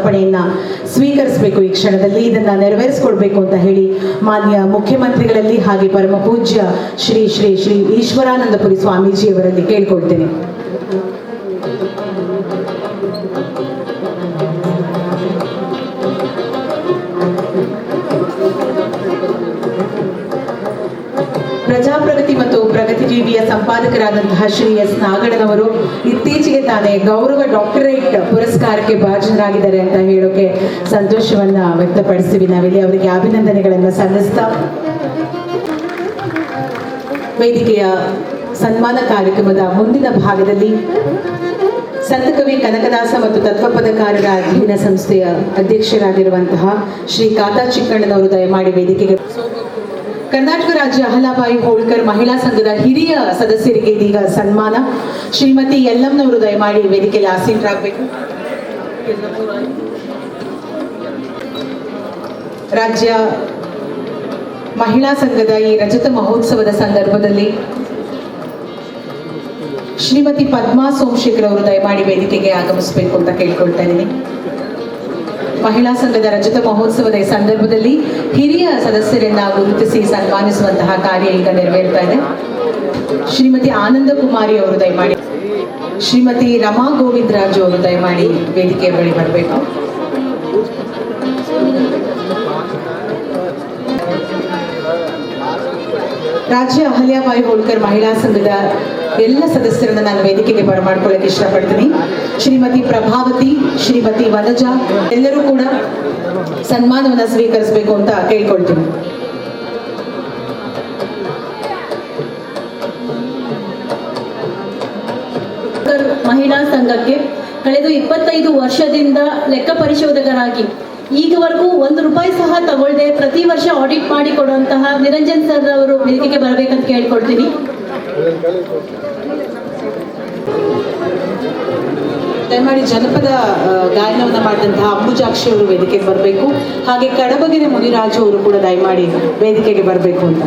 ಸಮರ್ಪಣೆಯನ್ನ ಸ್ವೀಕರಿಸಬೇಕು. ಈ ಕ್ಷಣದಲ್ಲಿ ಇದನ್ನ ನೆರವೇರಿಸಿಕೊಡ್ಬೇಕು ಅಂತ ಹೇಳಿ ಮಾನ್ಯ ಮುಖ್ಯಮಂತ್ರಿಗಳಲ್ಲಿ ಹಾಗೆ ಪರಮ ಪೂಜ್ಯ ಶ್ರೀ ಶ್ರೀ ಶ್ರೀ ಈಶ್ವರಾನಂದಪುರಿ ಸ್ವಾಮೀಜಿಯವರಲ್ಲಿ ಕೇಳ್ಕೊಳ್ತೇನೆ. ಪ್ರಜಾಪ್ರಗತಿ ಮತ್ತು ಪ್ರಗತಿಜೀವಿಯ ಸಂಪಾದಕರಾದಂತಹ ಶ್ರೀ ಎಸ್ ನಾಗಣ್ಣನವರು ಇತ್ತೀಚೆಗೆ ತಾನೇ ಗೌರವ ಡಾಕ್ಟರೇಟ್ ಪುರಸ್ಕಾರಕ್ಕೆ ಭಾಜನರಾಗಿದ್ದಾರೆ ಅಂತ ಹೇಳೋಕೆ ಸಂತೋಷವನ್ನ ವ್ಯಕ್ತಪಡಿಸ್ತೀವಿ. ನಾವಿಲ್ಲಿ ಅವರಿಗೆ ಅಭಿನಂದನೆಗಳನ್ನ ಸಲ್ಲಿಸ್ತಾ ವೇದಿಕೆಯ ಸನ್ಮಾನ ಕಾರ್ಯಕ್ರಮದ ಮುಂದಿನ ಭಾಗದಲ್ಲಿ ಸಂತಕವಿ ಕನಕದಾಸ ಮತ್ತು ತತ್ವಪದಕಾರರ ಅಧ್ಯಯನ ಸಂಸ್ಥೆಯ ಅಧ್ಯಕ್ಷರಾಗಿರುವಂತಹ ಶ್ರೀ ಕಾತಾ ಚಿಕ್ಕಣ್ಣನವರು ದಯಮಾಡಿ ವೇದಿಕೆಗೆ. ಕರ್ನಾಟಕ ರಾಜ್ಯ ಅಹಲ್ಯಾಬಾಯಿ ಹೋಳ್ಕರ್ ಮಹಿಳಾ ಸಂಘದ ಹಿರಿಯ ಸದಸ್ಯರಿಗೆ ಇದೀಗ ಸನ್ಮಾನ. ಶ್ರೀಮತಿ ಯಲ್ಲಮ್ಮನವರು ದಯಮಾಡಿ ವೇದಿಕೆಯಲ್ಲಿ ಆಸೀನರಾಗಬೇಕು. ರಾಜ್ಯ ಮಹಿಳಾ ಸಂಘದ ಈ ರಜತ ಮಹೋತ್ಸವದ ಸಂದರ್ಭದಲ್ಲಿ ಶ್ರೀಮತಿ ಪದ್ಮಾ ಸೋಮಶೇಖರ್ ಅವರು ದಯಮಾಡಿ ವೇದಿಕೆಗೆ ಆಗಮಿಸಬೇಕು ಅಂತ ಕೇಳ್ಕೊಳ್ತಾ ಇದ್ದೀನಿ. ಮಹಿಳಾ ಸಂಘದ ರಜತ ಮಹೋತ್ಸವದ ಈ ಸಂದರ್ಭದಲ್ಲಿ ಹಿರಿಯ ಸದಸ್ಯರನ್ನ ಗುರುತಿಸಿ ಸನ್ಮಾನಿಸುವಂತಹ ಕಾರ್ಯ ಈಗ ನೆರವೇರ್ತಾ ಇದೆ. ಶ್ರೀಮತಿ ಆನಂದ ಕುಮಾರಿ ಅವರು ದಯಮಾಡಿ, ಶ್ರೀಮತಿ ರಮಾ ಗೋವಿಂದರಾಜು ಅವರು ದಯಮಾಡಿ ವೇದಿಕೆಯ ಬಳಿ ಬರಬೇಕು. ರಾಜ್ಯ ಅಹಲ್ಯಾಬಾಯಿ ಹೋಳ್ಕರ್ ಮಹಿಳಾ ಸಂಘದ ಎಲ್ಲ ಸದಸ್ಯರನ್ನ ನಾನು ವೇದಿಕೆಗೆ ಬರಮಾಡ್ಕೊಳ್ಳಕ್ಕೆ ಇಷ್ಟಪಡ್ತೀನಿ. ಶ್ರೀಮತಿ ಪ್ರಭಾವತಿ, ಶ್ರೀಮತಿ ವನಜಾ ಎಲ್ಲರೂ ಕೂಡ ಸನ್ಮಾನವನ್ನ ಸ್ವೀಕರಿಸಬೇಕು ಅಂತ ಕೇಳ್ಕೊಳ್ತೀನಿ. ಮಹಿಳಾ ಸಂಘಕ್ಕೆ ಕಳೆದ 25 ವರ್ಷದಿಂದ ಲೆಕ್ಕ ಪರಿಶೋಧಕರಾಗಿ ಈಗವರೆಗೂ ₹1 ಸಹ ತಗೊಳ್ಳದೆ ಪ್ರತಿ ವರ್ಷ ಆಡಿಟ್ ಮಾಡಿ ಕೊಡುವಂತಹ ನಿರಂಜನ್ ಸರ್ ಅವರು ವೇದಿಕೆಗೆ ಬರಬೇಕಂತ ಕೇಳ್ಕೊಳ್ತೀನಿ. ದಯಮಾಡಿ ಜನಪದ ಗಾಯನವನ್ನು ಮಾಡಿದಂತಹ ಅಂಬುಜಾಕ್ಷಿ ಅವರು ವೇದಿಕೆಗೆ ಬರಬೇಕು. ಹಾಗೆ ಕಡಬಗೆರೆ ಮುನಿರಾಜು ಅವರು ಕೂಡ ದಯಮಾಡಿ ವೇದಿಕೆಗೆ ಬರಬೇಕು ಅಂತ